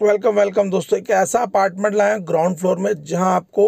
Welcome welcome दोस्तों। एक ऐसा अपार्टमेंट लाए हैं ग्राउंड फ्लोर में जहां आपको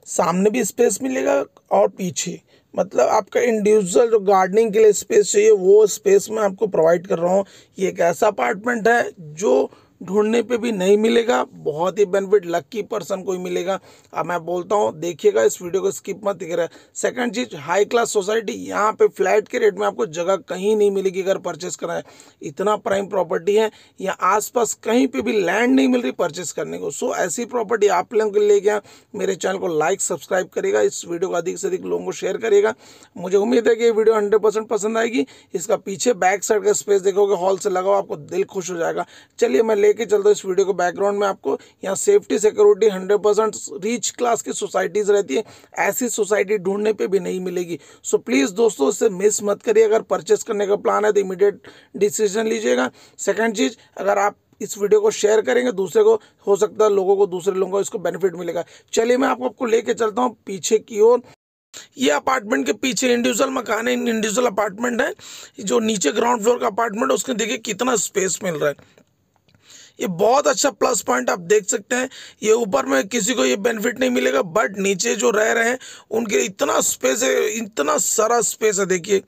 सामने भी स्पेस मिलेगा और पीछे, मतलब आपका इंडिविजुअल जो गार्डनिंग के लिए स्पेस चाहिए वो स्पेस मैं आपको प्रोवाइड कर रहा हूं। ये एक ऐसा अपार्टमेंट है जो ढूंढने पे भी नहीं मिलेगा, बहुत ही बेनिफिट लक्की पर्सन को ही मिलेगा। अब मैं बोलता हूँ, देखिएगा इस वीडियो को, स्किप मत करें। सेकंड चीज, हाई क्लास सोसाइटी, यहाँ पे फ्लैट के रेट में आपको जगह कहीं नहीं मिलेगी अगर परचेस कराएं। इतना प्राइम प्रॉपर्टी है, यहाँ आसपास कहीं पे भी लैंड नहीं मिल रही परचेस करने को। सो ऐसी प्रॉपर्टी आप लोगों के लिए क्या, मेरे चैनल को लाइक सब्सक्राइब करेगा, इस वीडियो को अधिक से अधिक लोगों को शेयर करेगा। मुझे उम्मीद है कि ये वीडियो 100% पसंद आएगी। इसका पीछे बैक साइड का स्पेस देखोगे, हॉल से लगा हुआ, आपको दिल खुश हो जाएगा। चलिए मैं लेके चलता हूँ इस वीडियो को। बैकग्राउंड में आपको यहाँ सेफ्टी सिक्योरिटी 100% रिच क्लास की सोसाइटीज रहती है, ऐसी सोसाइटी ढूंढने पे भी नहीं मिलेगी। सो प्लीज दोस्तों, इसे मिस मत करिए। अगर परचेस करने का प्लान है तो इमीडिएट डिसीजन लीजिएगा। सेकंड चीज, अगर आप इस वीडियो को शेयर करेंगे दूसरे को, हो सकता है लोगों को, दूसरे लोगों को इसको बेनिफिट मिलेगा। चलिए मैं आपको लेके चलता हूँ पीछे की ओर। ये अपार्टमेंट के पीछे इंडिविजुअल मकान है, इंडिविजुअल अपार्टमेंट है। जो नीचे ग्राउंड फ्लोर का अपार्टमेंट है उसके देखिए कितना स्पेस मिल रहा है। ये बहुत अच्छा प्लस पॉइंट आप देख सकते हैं। ये ऊपर में किसी को ये बेनिफिट नहीं मिलेगा, बट नीचे जो रह रहे हैं उनके इतना स्पेस है, इतना सारा स्पेस है। देखिए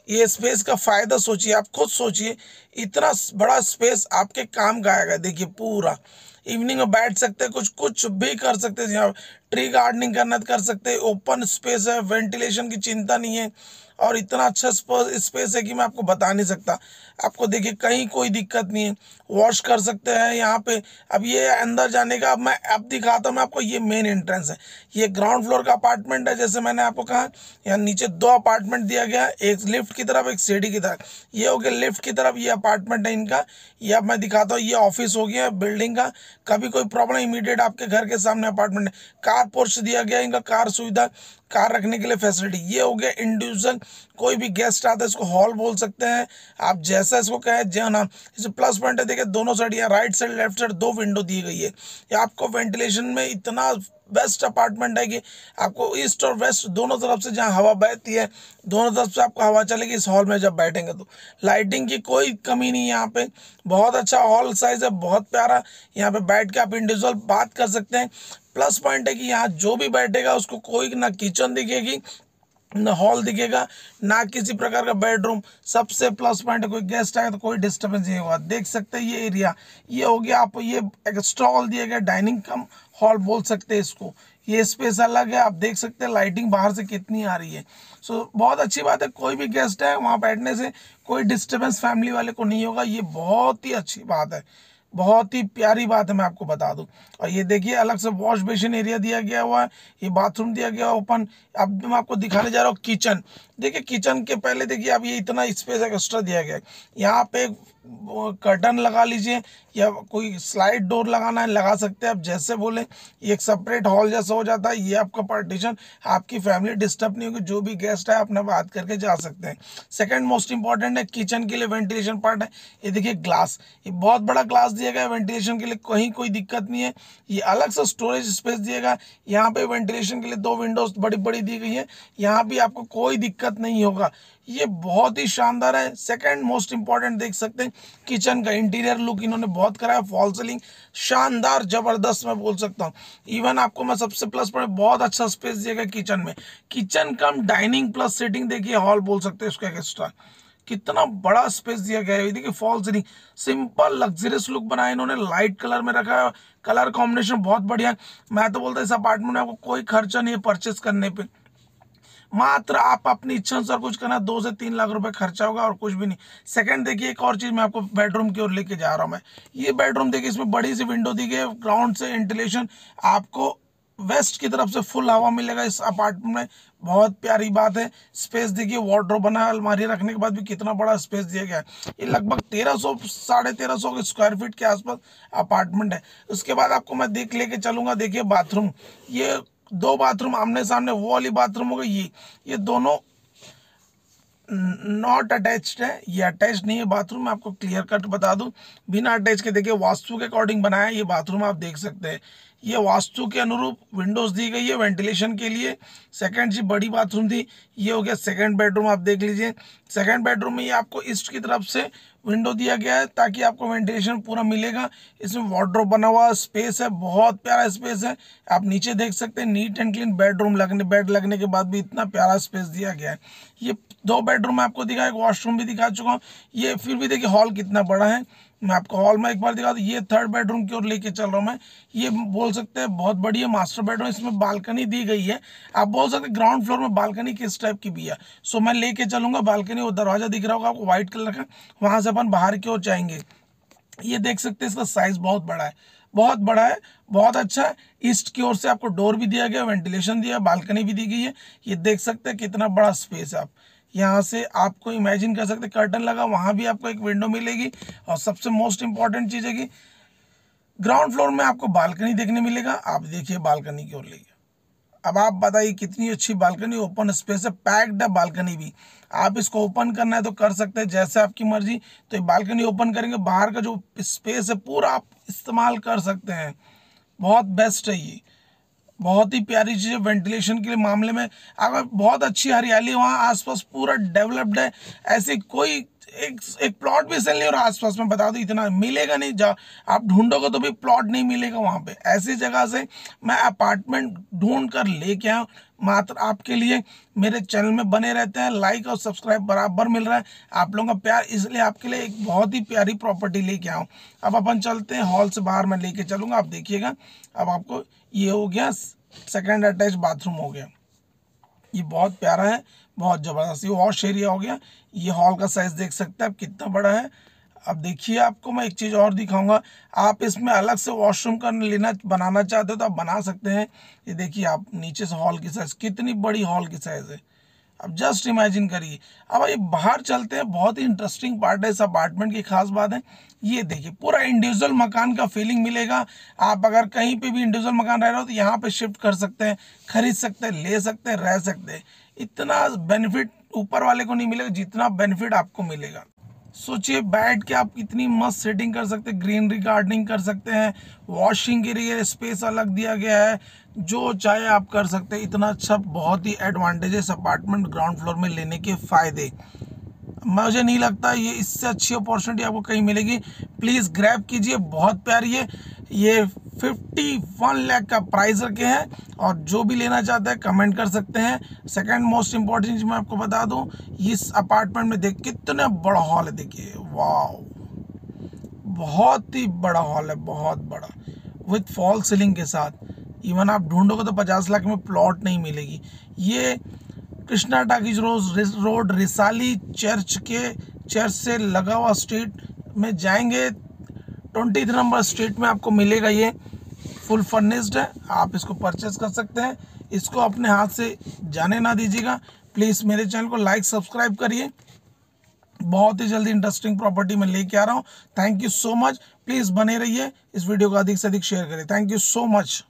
ये स्पेस का फायदा सोचिए, आप खुद सोचिए, इतना बड़ा स्पेस आपके काम का आएगा। देखिए पूरा इवनिंग में बैठ सकते हैं, कुछ कुछ भी कर सकते हैं। यहाँ ट्री गार्डनिंग करना तो कर सकते हैं, ओपन स्पेस है, वेंटिलेशन की चिंता नहीं है, और इतना अच्छा स्पेस है कि मैं आपको बता नहीं सकता। आपको देखिए कहीं कोई दिक्कत नहीं है, वॉश कर सकते हैं यहाँ पे। अब ये अंदर जाने का मैं अब दिखाता हूँ मैं आपको। ये मेन एंट्रेंस है, ये ग्राउंड फ्लोर का अपार्टमेंट है। जैसे मैंने आपको कहा, यहाँ नीचे दो अपार्टमेंट दिया गया है, एक लिफ्ट की तरफ, एक सीढ़ी की तरफ। ये हो गया लिफ्ट की तरफ, ये अपार्टमेंट है इनका। ये अब मैं दिखाता हूँ, ये ऑफिस हो गया बिल्डिंग का। कभी कोई प्रॉब्लम, इमीडिएट आपके घर के सामने अपार्टमेंट है। कार पोर्च दिया गया इनका, कार सुविधा, कार रखने के लिए फैसिलिटी। ये हो गया इंडिविजुअल, कोई भी गेस्ट आता है इसको हॉल बोल सकते हैं आप, जैसा इसको कहें जो ना। इसे प्लस पॉइंट है, देखिए दोनों साइड, या राइट साइड लेफ्ट साइड दो विंडो दी गई है। ये आपको वेंटिलेशन में इतना बेस्ट अपार्टमेंट है कि आपको ईस्ट और वेस्ट दोनों तरफ से जहां हवा बहती है, दोनों तरफ से आपको हवा चलेगी इस हॉल में जब बैठेंगे तो। लाइटिंग की कोई कमी नहीं है यहाँ पे, बहुत अच्छा हॉल साइज है, बहुत प्यारा। यहाँ पे बैठ के आप इंडिविजुअल बात कर सकते हैं। प्लस पॉइंट है कि यहाँ जो भी बैठेगा उसको कोई ना किचन दिखेगी, ना हॉल दिखेगा, ना किसी प्रकार का बेडरूम। सबसे प्लस पॉइंट है, कोई गेस्ट आए तो कोई डिस्टर्बेंस नहीं होगा। देख सकते हैं ये एरिया, ये हो गया। आप ये एक्स्ट्रा हॉल दिया गया, डाइनिंग कम हॉल बोल सकते हैं इसको। ये स्पेस अलग है, आप देख सकते हैं लाइटिंग बाहर से कितनी आ रही है। सो बहुत अच्छी बात है, कोई भी गेस्ट है वहाँ बैठने से कोई डिस्टर्बेंस फैमिली वाले को नहीं होगा। ये बहुत ही अच्छी बात है, बहुत ही प्यारी बात है, मैं आपको बता दूं। और ये देखिए अलग से वॉश बेसिन एरिया दिया गया हुआ है, ये बाथरूम दिया गया ओपन। अब मैं आपको दिखाने जा रहा हूँ किचन। देखिए किचन के पहले देखिए, अब ये इतना स्पेस एक्स्ट्रा दिया गया है। यहाँ पे कर्टन लगा लीजिए, या कोई स्लाइड डोर लगाना है लगा सकते हैं आप, जैसे बोले। ये एक सेपरेट हॉल जैसा हो जाता है। ये आपका पार्टीशन, आपकी फैमिली डिस्टर्ब नहीं होगी, जो भी गेस्ट है अपने बात करके जा सकते हैं। सेकंड मोस्ट इंपॉर्टेंट है किचन के लिए वेंटिलेशन पार्ट है। ये देखिए ग्लास, ये बहुत बड़ा ग्लास दिया गया है वेंटिलेशन के लिए, कहीं कोई दिक्कत नहीं है। ये अलग से स्टोरेज स्पेस दिएगा। यहाँ पे वेंटिलेशन के लिए दो विंडोज बड़ी बड़ी दी गई है, यहाँ भी आपको कोई दिक्कत नहीं होगा। ये बहुत ही शानदार है। सेकंड मोस्ट इंपॉर्टेंट देख सकते हैं किचन का इंटीरियर लुक इन्होंने बहुत करा है। फॉल सीलिंग शानदार जबरदस्त मैं बोल सकता हूँ। इवन आपको मैं सबसे प्लस पॉइंट, बहुत अच्छा स्पेस दिया गया किचन में। किचन कम डाइनिंग प्लस सिटिंग, देखिए हॉल बोल सकते हैं इसको एक्स्ट्रा। कितना बड़ा स्पेस दिया गया है। देखिए fall ceiling, simple luxurious look बनाया इन्होंने, लाइट कलर में रखा है। कलर कॉम्बिनेशन बहुत बढ़िया है। मैं तो बोलता हूँ इस अपार्टमेंट में आपको कोई खर्चा नहीं है परचेस करने पे, मात्र आप अपनी इच्छा अनुसार कुछ करना, 2 से 3 लाख रुपए खर्चा होगा और कुछ भी नहीं। सेकंड देखिए, एक और चीज मैं आपको बेडरूम की ओर लेके जा रहा हूं मैं। ये बेडरूम देखिए, इसमें बड़ी सी विंडो दी गई है, ग्राउंड से वेंटिलेशन, आपको वेस्ट की तरफ से फुल हवा मिलेगा इस अपार्टमेंट में। बहुत प्यारी बात है। स्पेस देखिए, वार्डरोब बना है, अलमारी रखने के बाद भी कितना बड़ा स्पेस दिया गया है। ये लगभग 1300 1350 स्क्वायर फीट के आसपास अपार्टमेंट है। उसके बाद आपको मैं देख लेके चलूंगा। देखिए बाथरूम, ये दो बाथरूम आमने सामने, वो वाली बाथरूम हो गई, ये दोनों नॉट अटैच्ड है, ये अटैच नहीं है बाथरूम। मैं आपको क्लियर कट बता दूं, बिना अटैच के देखिए वास्तु के अकॉर्डिंग बनाया है ये बाथरूम, आप देख सकते हैं। ये वास्तु के अनुरूप विंडोज दी गई है वेंटिलेशन के लिए। सेकंड जी बड़ी बाथरूम थी, ये हो गया सेकंड बेडरूम। आप देख लीजिए सेकंड बेडरूम में ये आपको ईस्ट की तरफ से विंडो दिया गया है ताकि आपको वेंटिलेशन पूरा मिलेगा। इसमें वार्डरोब बना हुआ स्पेस है, बहुत प्यारा स्पेस है। आप नीचे देख सकते हैं नीट एंड क्लीन बेड लगने के बाद भी इतना प्यारा स्पेस दिया गया है। ये 2 बेडरूम आपको दिखाया, एक वॉशरूम भी दिखा चुका हूँ। ये फिर भी देखिए हॉल कितना बड़ा है, मैं आपको हॉल में एक बार दिखा दूँ। ये 3rd बेडरूम की ओर लेके चल रहा हूँ मैं। ये बोल सकते हैं बहुत बढ़िया मास्टर बेडरूम, इसमें बालकनी दी गई है। आप बोल सकते हैं ग्राउंड फ्लोर में बालकनी किस टाइप की भी है। सो मैं लेके चलूंगा बालकनी, वो दरवाजा दिख रहा होगा आपको व्हाइट कलर का, वहां से अपन बाहर की ओर जाएंगे। ये देख सकते हैं इसका साइज बहुत बड़ा है, बहुत बड़ा है, बहुत अच्छा है। ईस्ट की ओर से आपको डोर भी दिया गया, वेंटिलेशन दिया, बालकनी भी दी गई है। ये देख सकते हैं कितना बड़ा स्पेस है। आप यहाँ से आपको इमेजिन कर सकते हैं कर्टन लगा, वहाँ भी आपको एक विंडो मिलेगी। और सबसे मोस्ट इंपॉर्टेंट चीज़ है कि ग्राउंड फ्लोर में आपको बालकनी देखने मिलेगा। आप देखिए बालकनी की ओर लेके, अब आप बताइए कितनी अच्छी बालकनी, ओपन स्पेस है, पैक्ड है बालकनी भी। आप इसको ओपन करना है तो कर सकते हैं जैसे आपकी मर्जी। तो ये बालकनी ओपन करेंगे, बाहर का जो स्पेस है पूरा आप इस्तेमाल कर सकते हैं। बहुत बेस्ट है ये, बहुत ही प्यारी चीज़ है वेंटिलेशन के लिए मामले में। अगर बहुत अच्छी हरियाली है वहाँ आसपास, पूरा डेवलप्ड है। ऐसी कोई एक प्लॉट भी सेल नहीं हो रहा आसपास में, बता दो इतना मिलेगा नहीं। जा आप ढूंढोगे तो भी प्लॉट नहीं मिलेगा वहाँ पे। ऐसी जगह से मैं अपार्टमेंट ढूंढ कर लेके आया हूँ मात्र आपके लिए। मेरे चैनल में बने रहते हैं, लाइक और सब्सक्राइब बराबर मिल रहा है आप लोगों का प्यार, इसलिए आपके लिए एक बहुत ही प्यारी प्रॉपर्टी लेके आया हूँ। अब अपन चलते हैं हॉल से बाहर, मैं लेके चलूँगा, आप देखिएगा। अब आपको ये हो गया सेकंड अटैच बाथरूम हो गया, ये बहुत प्यारा है, बहुत ज़बरदस्त। ये वॉश एरिया हो गया। ये हॉल का साइज देख सकते हैं आप कितना बड़ा है। अब देखिए आपको मैं एक चीज़ और दिखाऊंगा, आप इसमें अलग से वॉशरूम का लेना बनाना चाहते हो तो आप बना सकते हैं। ये देखिए आप नीचे से हॉल की साइज, कितनी बड़ी हॉल की साइज है, अब जस्ट इमेजिन करिए। अब ये बाहर चलते हैं, बहुत ही इंटरेस्टिंग पार्ट है इस अपार्टमेंट की, खास बात है ये देखिए पूरा इंडिविजुअल मकान का फीलिंग मिलेगा। आप अगर कहीं पे भी इंडिविजुअल मकान रह रहे हो तो यहाँ पे शिफ्ट कर सकते हैं, खरीद सकते हैं, ले सकते हैं, रह सकते हैं। इतना बेनिफिट ऊपर वाले को नहीं मिलेगा जितना बेनिफिट आपको मिलेगा। सोचिए बैठ के आप इतनी मस्त सेटिंग कर सकते हैं, ग्रीनरी गार्डनिंग कर सकते हैं, वॉशिंग के लिए स्पेस अलग दिया गया है, जो चाहे आप कर सकते हैं। इतना अच्छा, बहुत ही एडवांटेजेस अपार्टमेंट ग्राउंड फ्लोर में लेने के फ़ायदे, मुझे नहीं लगता ये इससे अच्छी अपॉर्चुनिटी आपको कहीं मिलेगी। प्लीज़ ग्रैब कीजिए, बहुत प्यारी है। ये 51 लाख का प्राइस रखे हैं, और जो भी लेना चाहता है कमेंट कर सकते हैं। सेकंड मोस्ट इम्पॉर्टेंट चीज़ मैं आपको बता दूं, इस अपार्टमेंट में देख कितना बड़ा हॉल है, देखिए वाह, बहुत ही बड़ा हॉल है, बहुत बड़ा, विथ फॉल सीलिंग के साथ। इवन आप ढूंढोगे तो 50 लाख में प्लॉट नहीं मिलेगी। ये Krishna talkies road Risali church से लगा हुआ स्ट्रीट में जाएंगे, 20 नंबर स्ट्रीट में आपको मिलेगा। ये फुल फर्निश्ड है, आप इसको परचेस कर सकते हैं। इसको अपने हाथ से जाने ना दीजिएगा। प्लीज़ मेरे चैनल को लाइक सब्सक्राइब करिए, बहुत ही जल्दी इंटरेस्टिंग प्रॉपर्टी में लेके आ रहा हूँ। Thank you so much, please बने रहिए, इस वीडियो को अधिक से अधिक शेयर करें। Thank you so much.